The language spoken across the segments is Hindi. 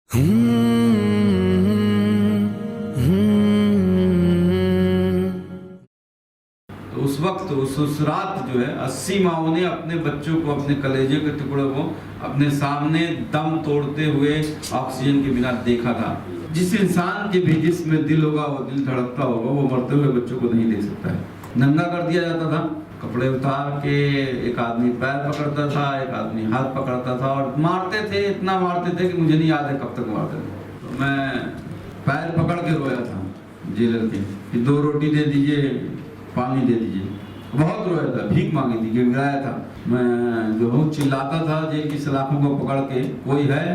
तो उस वक्त उस रात जो है 80 माओं ने अपने बच्चों को, अपने कलेजे के टुकड़ों को अपने सामने दम तोड़ते हुए ऑक्सीजन के बिना देखा था। जिस इंसान के भी जिसमें दिल होगा, वो दिल धड़कता होगा, वो मरते हुए बच्चों को नहीं देख सकता है। नंगा कर दिया जाता था, कपड़े उतार के एक आदमी पैर पकड़ता था, एक आदमी हाथ पकड़ता था और मारते थे। इतना मारते थे कि मुझे नहीं याद है कब तक मारते थे। तो मैं पैर पकड़ के रोया था जेलर के कि 2 रोटी दे दीजिए, पानी दे दीजिए। बहुत रोया था, भीख मांगी थी, गिड़गिड़ाया था। मैं जो हूँ चिल्लाता था जेल की सलाखों को पकड़ के, कोई है,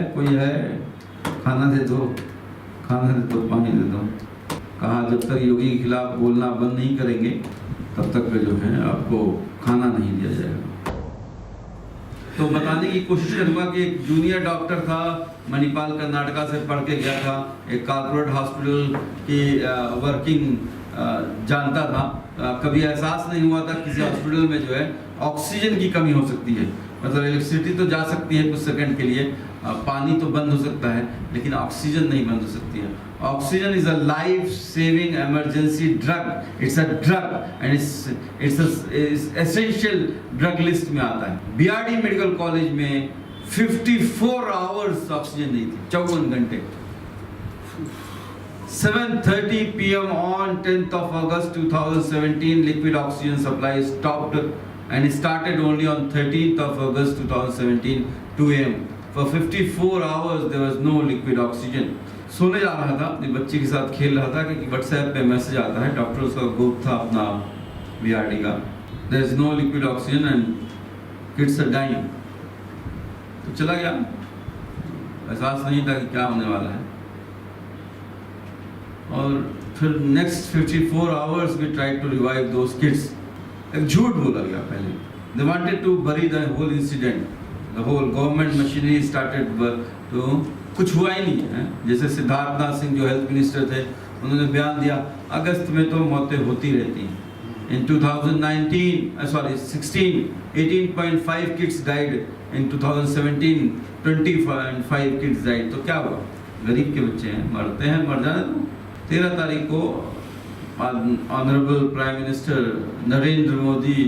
खाना दे दो, खाना दे दो, पानी दे दो। कहा जब तक योगी के खिलाफ बोलना बंद नहीं करेंगे तब तक जो है आपको खाना नहीं दिया जाएगा। तो बताने की कोशिश करूंगा कि एक जूनियर डॉक्टर था, मणिपाल कर्नाटका से पढ़ के गया था, एक कॉर्पोरेट हॉस्पिटल की वर्किंग जानता था। कभी एहसास नहीं हुआ था किसी हॉस्पिटल में जो है ऑक्सीजन की कमी हो सकती है। मतलब इलेक्ट्रिसिटी तो जा सकती है कुछ सेकंड के लिए, पानी तो बंद हो सकता है, लेकिन ऑक्सीजन नहीं बंद हो सकती है। Oxygen is a life saving emergency drug. It's a drug and it's essential drug list में आता है। बीआरडी मेडिकल कॉलेज में 54 आवर्स ऑक्सीजन नहीं थी, 54 घंटे। 7:30 PM on 10th of August 2017, liquid oxygen supply stopped and started only on 13th of August 2017, 2 AM. For 54 hours there was no liquid oxygen. सोने जा रहा था, अपनी बच्ची के साथ खेल रहा था कि व्हाट्सएप पे मैसेज आता है, डॉक्टर उसका ग्रुप था अपना बीआरडी का, there is no liquid oxygen and kids are dying. तो चला गया, एहसास नहीं था कि क्या होने वाला है। और फिर next 54 hours we tried to revive those kids. एक झूठ बोला गया पहले। They wanted to bury the whole incident, the whole government machinery started, तो कुछ हुआ ही नहीं है। जैसे सिद्धार्थनाथ सिंह जो हेल्थ मिनिस्टर थे, उन्होंने बयान दिया अगस्त में तो मौतें होती रहती हैं। इन 2016 18.5 kids died, in 2017 25 kids died। तो क्या हुआ, गरीब के बच्चे हैं, मरते हैं, मर जाने दो। 13 तारीख को Honorable Prime Minister Narendra Modi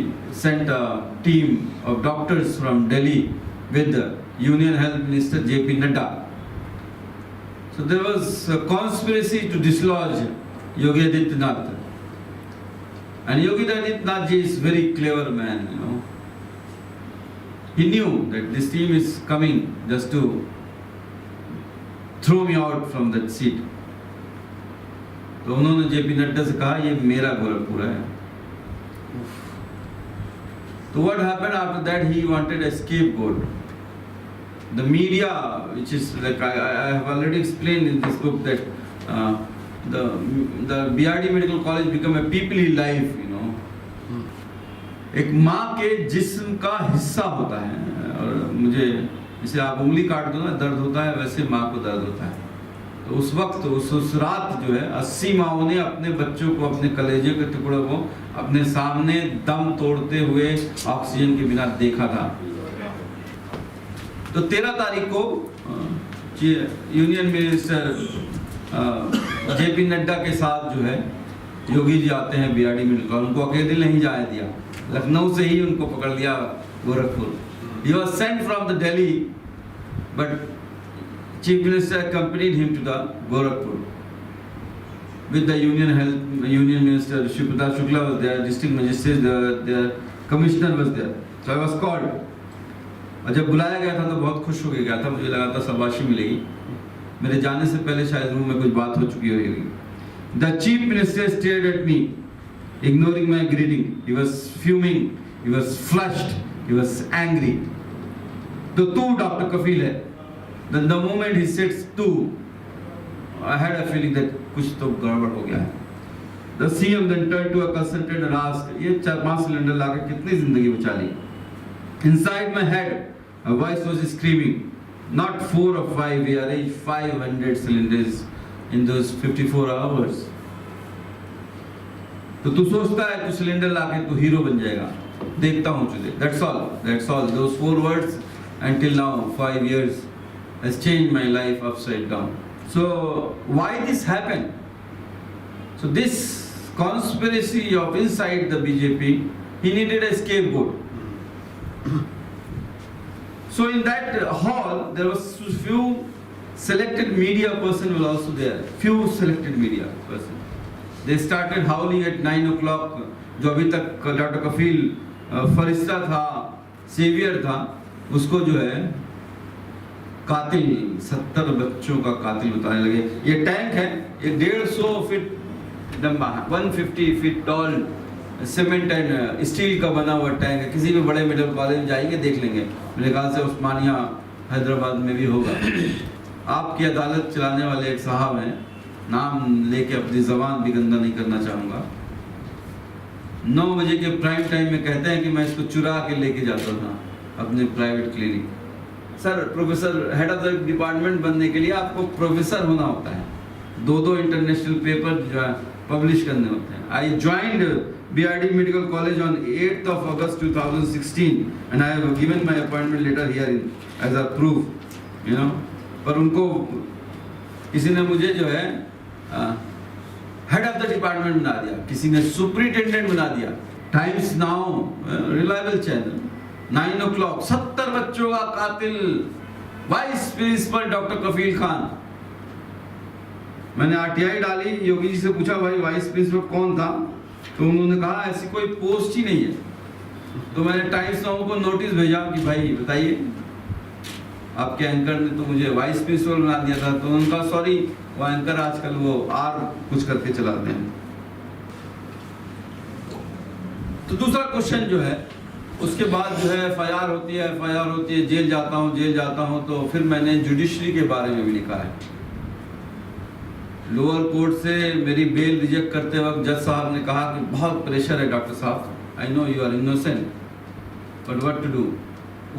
sent a team of doctors from Delhi with the Union Health Minister JP Nadda. So there was a conspiracy to dislodge Yogi Adityanath. And Yogi Adityanath ji is very clever man, you know. He knew that this team is coming just to throw me out from that seat. तो उन्होंने जेपी नड्डा से कहा ये मेरा गोरखपुर है। तो what happened after that? He wanted a scapegoat. The media, which is like I have already explained in this book, that the BRD Medical College become a peoply life, you know. एक माँ के जिस्म का हिस्सा होता है, और मुझे जैसे आप उंगली काट दो ना दर्द होता है, वैसे माँ को दर्द होता है। तो उस वक्त उस रात जो है 80 माओं ने अपने बच्चों को, अपने कलेजे के टुकड़ों को अपने सामने दम तोड़ते हुए ऑक्सीजन के बिना देखा था। तो 13 तारीख को यूनियन मिनिस्टर जेपी नड्डा के साथ जो है योगी जी आते हैं बीआरडी मेडिकल कॉलेज। उनको अकेले नहीं जाने दिया, लखनऊ से ही उनको पकड़ लिया Gorakhpur. He was sent from the Delhi, but Chief Minister accompanied him to the Gorakhpur with the Union Minister Shubhata Shukla was there, District Magistrate, the Commissioner was there. So I was called. और जब बुलाया गया था तो बहुत खुश हो गया था, मुझे लगा था शाबाशी मिलेगी। मेरे जाने से पहले शायद रूम में कुछ बात हो चुकी होगी। The Chief Minister stared at me, ignoring my greeting. He was fuming, he was flushed, he was angry. तो तू डॉक्टर कफील है। Then the moment he said "tu," I had a feeling that कुछ तो गड़बड़ हो गया है। The CM then turned to a consultant and asked, ये 4-5 सिलेंडर लाकर कितनी जिंदगी बचा ली? Inside my head, a voice was screaming, not 4 or 5, we arranged 500 cylinders in those 54 hours. तो तू सोचता है तू सिलेंडर लाके तू हीरो बन जाएगा, देखता हूँ तुझे। That's all. Those 4 words until now, 5 years. has changed my life upside down. So why this happened? So this conspiracy of inside the BJP, he needed a scapegoat. So in that hall there was few selected media person were also there, few selected media person. They started howling at 9 o'clock. जो अभी तक डॉक्टर कफील फरिश्ता था, सेवियर था, उसको जो है कातिल, 70 बच्चों का कातिल बताने लगे। ये टैंक है, ये 150 फीट लंबा, 150 feet tall cement and steel का बना हुआ टैंक है। किसी भी बड़े मेडिकल कॉलेज में जाएंगे देख लेंगे, मेरे ख्याल से उस्मानिया हैदराबाद में भी होगा। आपकी अदालत चलाने वाले एक साहब हैं, नाम लेके अपनी ज़बान भी गंदा नहीं करना चाहूँगा, 9 बजे के प्राइम टाइम में कहते हैं कि मैं इसको चुरा के लेके जाता था अपने private clinic. Sir professor, head of the department बनने के लिए आपको प्रोफेसर होना होता है, 2 इंटरनेशनल पेपर जो है पब्लिश करने होते हैं। आई joined BRD Medical College on 8th of August 2016 and I have given my appointment letter here in as a proof, you know। पर उनको किसी ने मुझे जो है हेड ऑफ द डिपार्टमेंट बना दिया, किसी ने सुपरिटेंडेंट बना दिया। Times now reliable channel, 9 o'clock 70 बच्चों का कातिल, वाइस प्रिंसिपल डॉक्टर कफील खान। मैंने RTI डाली, योगी जी से पूछा भाई वाइस प्रिंसिपल कौन था, तो उन्होंने कहा ऐसी कोई पोस्ट ही नहीं है। तो मैंने टाइम्स नाउ को नोटिस भेजा कि भाई बताइए, आपके एंकर ने तो मुझे वाइस प्रिंसिपल बना दिया था। तो उन्होंने कहा सॉरी, वो एंकर आजकल वो आर कुछ करके चलाते हैं। तो दूसरा क्वेश्चन जो है, उसके बाद जो है FIR होती है, जेल जाता हूँ। तो फिर मैंने जुडिशरी के बारे में भी लिखा है। लोअर कोर्ट से मेरी बेल रिजेक्ट करते वक्त जज साहब ने कहा कि बहुत प्रेशर है डॉक्टर साहब, I know you are innocent but what to do,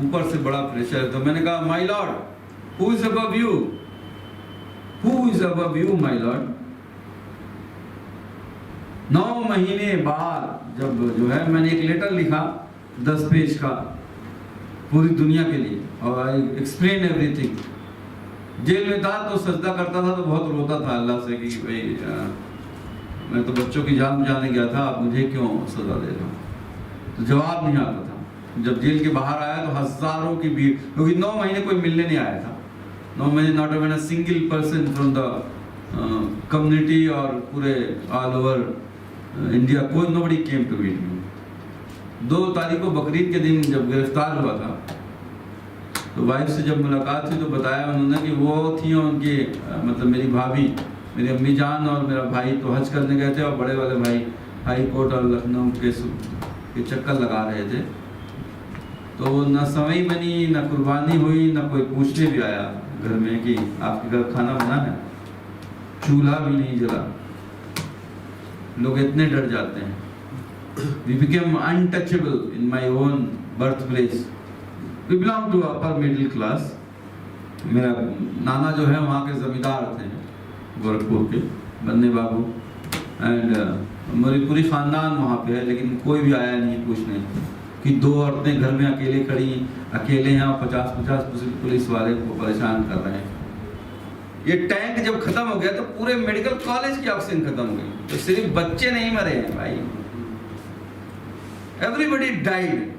ऊपर से बड़ा प्रेशर है। तो मैंने कहा my lord, who is above you, who is above you my lord. 9 महीने बाद जब जो है मैंने एक लेटर लिखा 10 पेज का पूरी दुनिया के लिए, और आई एक्सप्लेन एवरीथिंग। जेल में था तो सजदा करता था, तो बहुत रोता था अल्लाह से कि भाई मैं तो बच्चों की जान बचाने गया था, आप मुझे क्यों सजा दे रहे हो। तो जवाब नहीं आता था। जब जेल के बाहर आया तो हजारों की भीड़, क्योंकि 9 महीने कोई मिलने नहीं आया था। 9 महीने not even a single person from the community और पूरे ऑल ओवर इंडिया, कोई nobody came to meet me. 2 तारीख को बकरीद के दिन जब गिरफ्तार हुआ था, तो वाइफ से जब मुलाकात हुई तो बताया उन्होंने कि वो थी उनकी मतलब मेरी भाभी, मेरी अम्मी जान और मेरा भाई तो हज करने गए थे, और बड़े वाले भाई हाई कोर्ट और लखनऊ के चक्कर लगा रहे थे। तो न सवई बनी, न कुर्बानी हुई, न कोई पूछने भी आया घर में कि आपके घर खाना बना है, चूल्हा भी नहीं जला। लोग इतने डर जाते हैं। We became untouchable in my own birthplace. We belong to upper middle class. मेरा नाना जो है वहाँ के जमींदार थे गोरखपुर के, बन्ने बाबू, एंड मेरी पूरी खानदान वहाँ पे है, लेकिन कोई भी आया नहीं पूछने कि 2 औरतें घर में अकेले खड़ी, अकेले हैं और 50-50 पुलिस वाले को परेशान कर रहे हैं। ये टैंक जब खत्म हो गया तो पूरे मेडिकल कॉलेज की ऑक्सीजन खत्म हो गई। तो सिर्फ बच्चे नहीं मरे हैं भाई, एवरीबडी डाइड।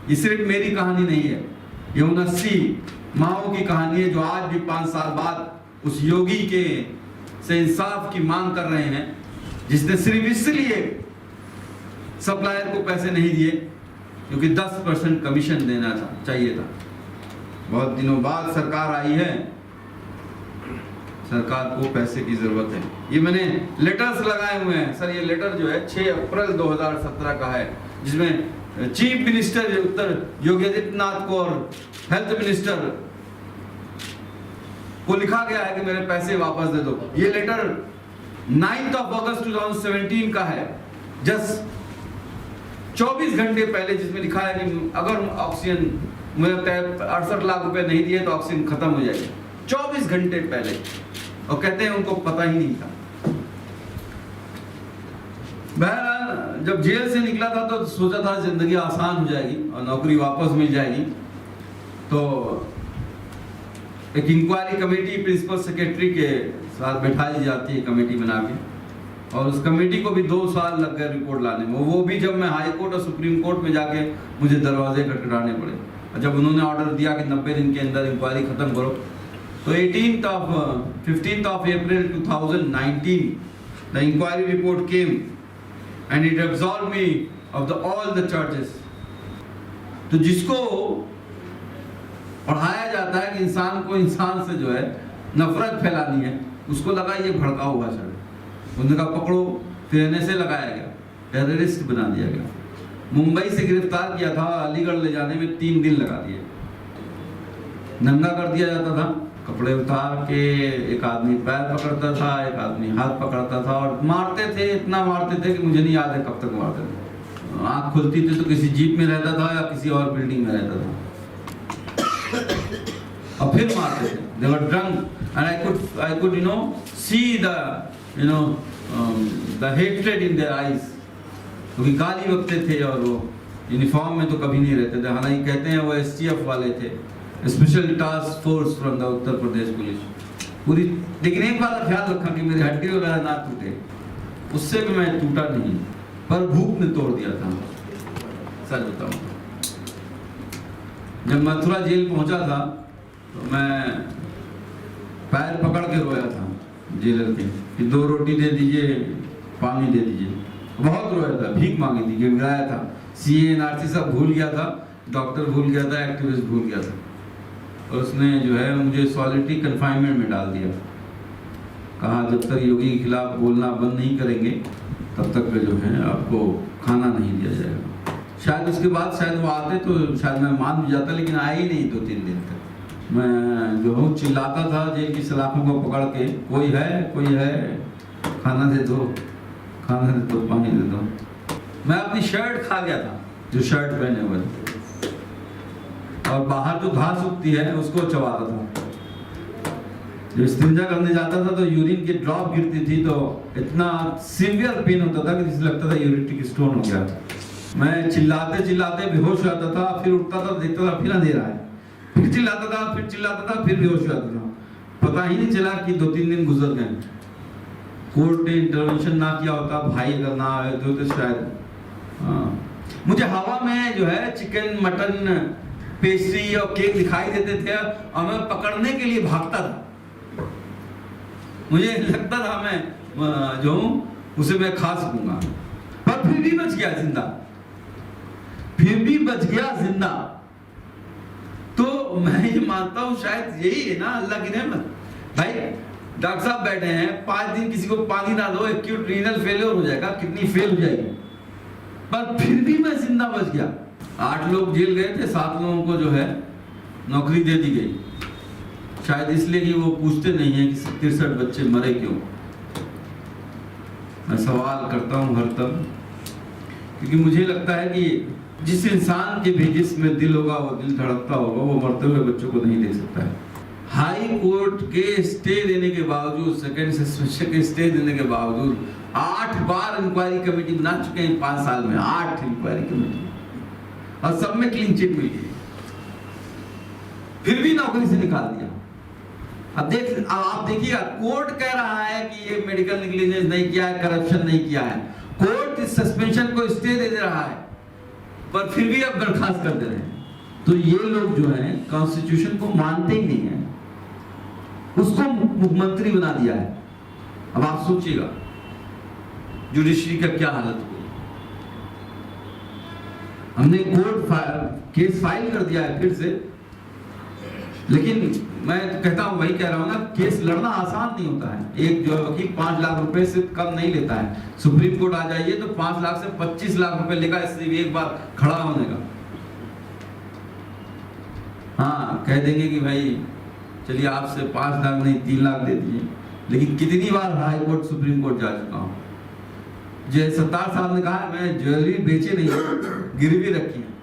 ये सिर्फ मेरी कहानी नहीं है, ये 79 माओ की कहानी है, जो आज भी 5 साल बाद उस योगी के से इंसाफ की मांग कर रहे हैं, जिसने सिर्फ इसलिए सप्लायर को पैसे नहीं दिए क्योंकि 10% कमीशन देना चाहिए था। बहुत दिनों बाद सरकार आई है, सरकार को पैसे की जरूरत है। ये मैंने लेटर्स लगाए हुए हैं सर। ये लेटर जो है 6 अप्रैल 2017 का है, जिसमें चीफ मिनिस्टर उत्तर योगी आदित्यनाथ को और हेल्थ मिनिस्टर को लिखा गया है कि मेरे पैसे वापस दे दो। ये लेटर 9th of August 2017 का है, जस्ट 24 घंटे पहले, जिसमें लिखा है कि अगर ऑक्सीजन मुझे 68 लाख रुपए नहीं दिए तो ऑक्सीजन खत्म हो जाएगी। 24 घंटे पहले, और कहते हैं उनको पता ही नहीं था। बहरहाल जब जेल से निकला था तो सोचा था जिंदगी आसान हो जाएगी और नौकरी वापस मिल जाएगी। तो एक इंक्वायरी कमेटी प्रिंसिपल सेक्रेटरी के साथ बैठाई जाती है कमेटी बना के, और उस कमेटी को भी 2 साल लग गए रिपोर्ट लाने में। वो भी जब मैं हाई कोर्ट और सुप्रीम कोर्ट में जाके मुझे दरवाजे खटखटाने पड़े, और जब उन्होंने ऑर्डर दिया कि 90 दिन के अंदर इंक्वायरी खत्म करो, तो 15th of April 2019 the inquiry report came and it absolved me of all the charges। तो जिसको पढ़ाया जाता है कि इंसान को इंसान से जो है नफरत फैलानी है, उसको लगा ये भड़का हुआ भाषण है। उन्होंने कहा पकड़ो, फिर NSA लगाया गया, टेररिस्ट बना दिया गया। मुंबई से गिरफ्तार किया था, अलीगढ़ ले जाने में 3 दिन लगा दिए। नंगा कर दिया जाता था, कपड़े उतार के एक आदमी पैर पकड़ता था, एक आदमी हाथ पकड़ता था, और मारते थे, इतना मारते थे कि मुझे नहीं याद है कब तक मारते थे। आँख खुलती थी तो किसी जीप में रहता था या किसी और बिल्डिंग में रहता था, और फिर मारते थे। They were drunk and I could see the hatred in their eyes, क्योंकि गाली बकते थे और वो यूनिफॉर्म में तो कभी नहीं रहते थे। हालांकि कहते हैं वो STF वाले थे, special task force from the Uttar Pradesh police पूरी। लेकिन एक बात का ख्याल रखा कि मेरी हड्डी वगैरह ना टूटे, उससे भी मैं टूटा नहीं, पर भूख ने तोड़ दिया था। सच बताऊं, जब मथुरा जेल पहुंचा था तो मैं पैर पकड़ के रोया था जेलर के कि 2 रोटी दे दीजिए, पानी दे दीजिए। बहुत रोया था, भीख मांगी थी, गिड़गिड़ाया था। CA NRC सब भूल गया था, डॉक्टर भूल गया था, एक्टिविस्ट भूल गया था, और उसने जो है मुझे सॉलिटरी कन्फाइनमेंट में डाल दिया। कहा जब तक योगी के खिलाफ बोलना बंद नहीं करेंगे तब तक जो है आपको खाना नहीं दिया जाएगा। शायद उसके बाद शायद वो आते तो शायद मैं मान भी जाता, लेकिन आए ही नहीं 2-3 दिन तक। मैं जो हूँ चिल्लाता था जेल की सलाखों को पकड़ के, कोई है, खाना दे दो, खाना दे दो, पानी दे दो। मैं अपनी शर्ट खा गया था, जो शर्ट पहने हुए, और बाहर जो घास उगती है उसको चबाता था। जब इस्तिंजा करने जाता था तो यूरिन की ड्रॉप गिरती थी तो इतना सीवियर पेन होता था कि जिसे लगता था यूरिटिक स्टोन हो गया। मैं चिल्लाते चिल्लाते बेहोश हो जाता था, फिर उठता था, देखता था फिर अंधेरा है, फिर चिल्लाता था, फिर बेहोश हो जाता था। पता ही नहीं चला कि 2-3 दिन गुजर गए। कोर्ट ने इंटरवेंशन ना किया होता, भाई अगर ना आए तो शायद मुझे हवा में जो है चिकन, मटन, पेस्ट्री और केक दिखाई देते थे, और मैं पकड़ने के लिए भागता था। मुझे लगता था मैं जो हूं उसे मैं खा सकूंगा, पर फिर भी बच गया जिंदा। तो मैं ये मानता हूं शायद यही है ना अल्लाह की रहमत। भाई डॉक्टर साहब बैठे हैं, 5 दिन किसी को पानी ना दो, एक्यूट रीनल फेलियर हो जाएगा, किडनी फेल हो जाएगी, पर फिर भी मैं जिंदा बच गया। 8 लोग जेल गए थे, 7 लोगों को जो है नौकरी दे दी गई, शायद इसलिए कि वो पूछते नहीं है कि 63 बच्चे मरे क्यों। मैं सवाल करता हूँ हर तब, क्योंकि मुझे लगता है कि जिस इंसान के भी जिसमें दिल होगा, वो दिल धड़कता होगा, वो मरते हुए बच्चों को नहीं देख सकता है। हाई कोर्ट के स्टे देने के बावजूद, सेकंड सस्पेंशन के स्टे देने के बावजूद 8 बार इंक्वायरी कमेटी बना चुके हैं 5 साल में, 8 इंक्वायरी कमेटी, और सब में क्लीन चिट मिल गई, फिर भी नौकरी से निकाल दिया। अब आप देखिएगा, कोर्ट कह रहा है कि ये मेडिकल नेग्लिजेंस नहीं किया है, करप्शन नहीं किया है, कोर्ट इस सस्पेंशन को स्टे दे रहा है, पर फिर भी अब बर्खास्त कर दे रहे हैं। तो ये लोग जो हैं कॉन्स्टिट्यूशन को मानते ही नहीं है, उसको मुख्यमंत्री बना दिया है। अब आप सोचिएगा जुडिशरी का क्या हालत होगी। हमने कोर्ट केस फाइल कर दिया है फिर से, लेकिन मैं तो कहता हूं, वही कह रहा हूं ना, केस लड़ना आसान नहीं होता है। एक जो वकील 5 लाख रुपए से कम नहीं लेता है। सुप्रीम कोर्ट आ जाइए तो 5 लाख से 25 लाख रुपए लेगा, इसलिए एक बार खड़ा होने का। हाँ, कह देंगे कि भाई चलिए आपसे 5 लाख नहीं 3 लाख दे दीजिए, लेकिन कितनी बार हाई कोर्ट सुप्रीम कोर्ट जा चुका हूं। जय सत्तार साहब ने कहा मैं ज्वेलरी बेचे नहीं, गिरवी रखी है,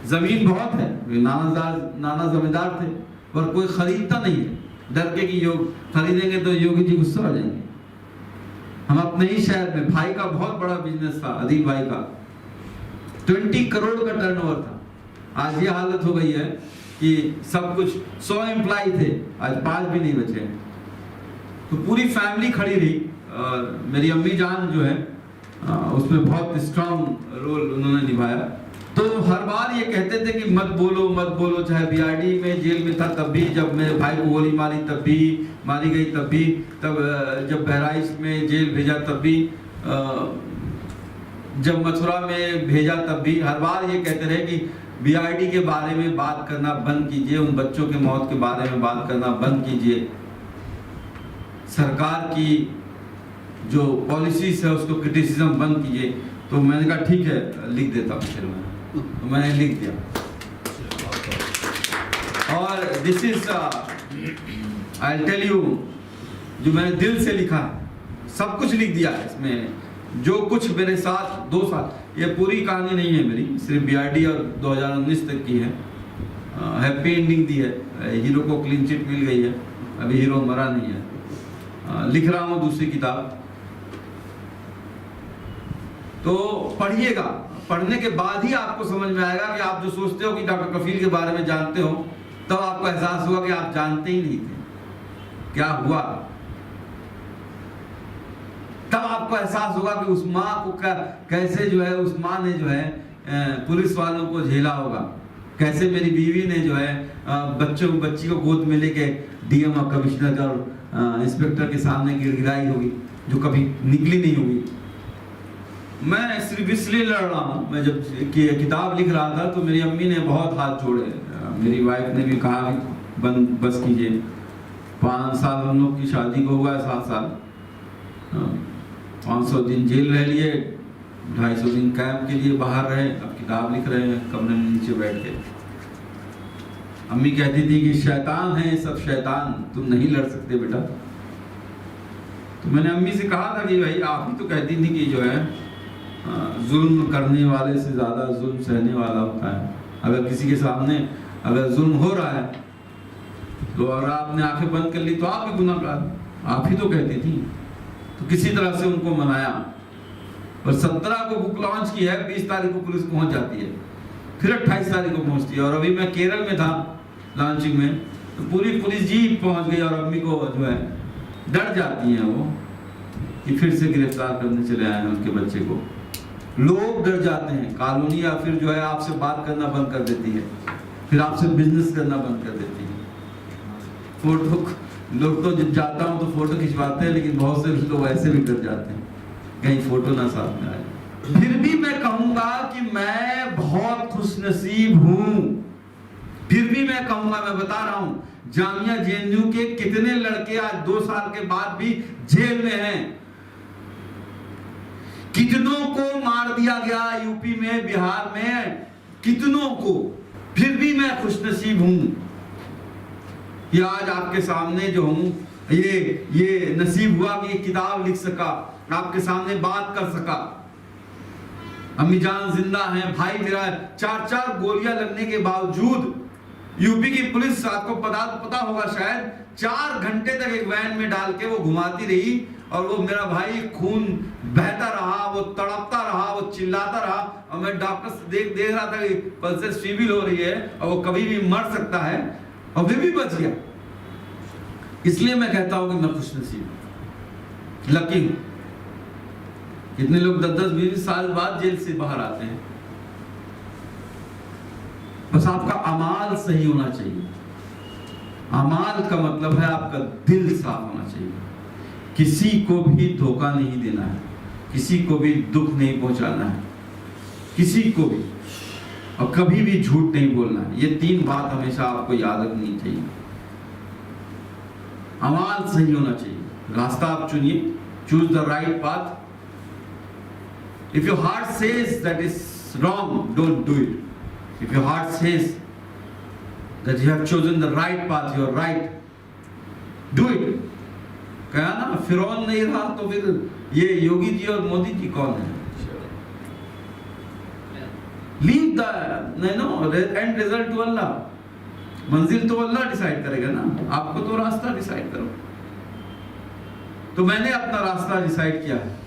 जमीन बहुत है, नाना जमींदार थे, पर कोई खरीदता नहीं है, डर के कि योग खरीदेंगे तो योगी जी गुस्सा हो जाएंगे। हम अपने ही शहर में भाई का बहुत बड़ा बिजनेस था, अदीब भाई का 20 करोड़ का टर्नओवर था। आज ये हालत हो गई है कि सब कुछ 100 एम्प्लॉय थे, आज 5 भी नहीं बचे। तो पूरी फैमिली खड़ी रही और मेरी अम्मी जान जो है उसमें बहुत स्ट्रांग रोल उन्होंने निभाया। तो हर बार ये कहते थे कि मत बोलो, चाहे बीआरडी में जेल में था तब भी, जब मेरे भाई को गोली मारी तब भी, मारी गई तब भी, तब जब बहराइच में जेल भेजा तब भी, जब मथुरा में भेजा तब भी, हर बार ये कहते रहे कि बीआरडी के बारे में बात करना बंद कीजिए, उन बच्चों के मौत के बारे में बात करना बंद कीजिए, सरकार की जो पॉलिसीज है उसको क्रिटिसिज्म बंद कीजिए। तो मैंने कहा ठीक है, लिख देता हूँ फिर मैं, तो मैंने लिख दिया। और this is I will tell you, जो मैंने दिल से लिखा है, सब कुछ लिख दिया है इसमें, जो कुछ मेरे साथ 2 साल, ये पूरी कहानी नहीं है मेरी, सिर्फ बीआरडी और 2019 तक की है। हैप्पी एंडिंग दी है, हीरो को क्लीन चिट मिल गई है, अभी हीरो मरा नहीं है। लिख रहा हूँ दूसरी किताब, तो पढ़िएगा, पढ़ने के बाद ही आपको समझ में आएगा कि आप जो सोचते हो कि डॉक्टर कफील के बारे में जानते हो, तब आपको एहसास हुआ कि आप जानते ही नहीं थे क्या हुआ। तब आपको एहसास होगा कि उस माँ को कैसे जो है, उस माँ ने जो है पुलिस वालों को झेला होगा, कैसे मेरी बीवी ने जो है बच्ची को गोद में लेके डीएम और कमिश्नर और इंस्पेक्टर के सामने गिड़गिड़ाई होगी, जो कभी निकली नहीं होगी। मैं सिर्फ इसलिए लड़ रहा हूँ, मैं जब किताब लिख रहा था तो मेरी अम्मी ने बहुत हाथ जोड़े, मेरी वाइफ ने भी कहा बस कीजिए। 5 साल हम लोग की शादी को हुआ है, 7 साल, 500 दिन जेल रह लिए, 250 दिन कैंप के लिए बाहर रहे, अब किताब लिख रहे हैं कमरे में नीचे बैठ के। अम्मी कहती थी कि शैतान है सब शैतान, तुम नहीं लड़ सकते बेटा। तो मैंने अम्मी से कहा था कि भाई आप ही तो कहती थी कि जो है जुल्म करने वाले से ज्यादा जुल्म सहने वाला होता है। अगर किसी के सामने अगर जुल्म हो रहा है तो अगर आपने आंखें बंद कर ली तो आप भी गुनाहगार, आप ही तो कहती थी। तो किसी तरह से उनको मनाया, और 17 को बुक लॉन्च की है, 20 तारीख को पुलिस पहुंच जाती है, फिर 28 तारीख को पहुंचती है। और अभी मैं केरल में था लॉन्चिंग में, तो पूरी पुलिस जीप पहुंच गई और अम्मी को जो है डर जाती हैं वो कि फिर से गिरफ्तार करने चले आए हैं उसके बच्चे को। लोग डर जाते हैं, कॉलोनी या फिर जो है आपसे बात करना बंद कर देती है, फिर आपसे बिजनेस करना बंद कर देती है। फोटो लोग तो जब जाता हूँ तो फोटो खिंचवाते हैं, लेकिन बहुत से लोग ऐसे भी डर जाते हैं कहीं फोटो ना साथ में आए। फिर भी मैं कहूंगा कि मैं बहुत खुशनसीब हूं, फिर भी मैं कहूंगा, मैं बता रहा हूं, जामिया जेएनयू के कितने लड़के आज 2 साल के बाद भी जेल में हैं, कितनों को मार दिया गया यूपी में, बिहार में, कितनों को। फिर भी मैं खुशनसीब हूं कि आज आपके सामने जो हूं, ये नसीब हुआ कि किताब लिख सका, आपके सामने बात कर सका। अम्मी जान जिंदा हैं, भाई मेरा 4 गोलियां लगने के बावजूद यूपी की पुलिस, आपको पता होगा शायद, 4 घंटे तक एक वैन में डाल के वो घुमाती रही, और वो मेरा भाई खून बहता रहा, वो तड़पता रहा, वो चिल्लाता रहा, और मैं डॉक्टर से देख रहा था कि पल्स स्टेबल हो रही है और वो कभी भी मर सकता है, और फिर भी बच गया। इसलिए मैं कहता हूं कि मैं खुशनसीब, लकी हूं। कितने लोग 10-20 साल बाद जेल से बाहर आते हैं। बस आपका अमाल सही होना चाहिए। अमाल का मतलब है आपका दिल साफ होना चाहिए, किसी को भी धोखा नहीं देना है, किसी को भी दुख नहीं पहुंचाना है, किसी को भी, और कभी भी झूठ नहीं बोलना है। ये 3 बात हमेशा आपको याद रखनी चाहिए। अमाल सही होना चाहिए, रास्ता आप चुनिए, choose the right path. If your heart says that is wrong, don't do it. If your heart says that you have chosen the right path, you are right, do it. कहा ना, फिरौन नहीं रहा तो फिर ये योगी जी और मोदी जी कौन है? Leave the end result to Allah. मंजिल तो अल्लाह डिसाइड करेगा ना, आपको तो रास्ता डिसाइड करो। तो मैंने अपना रास्ता डिसाइड किया है।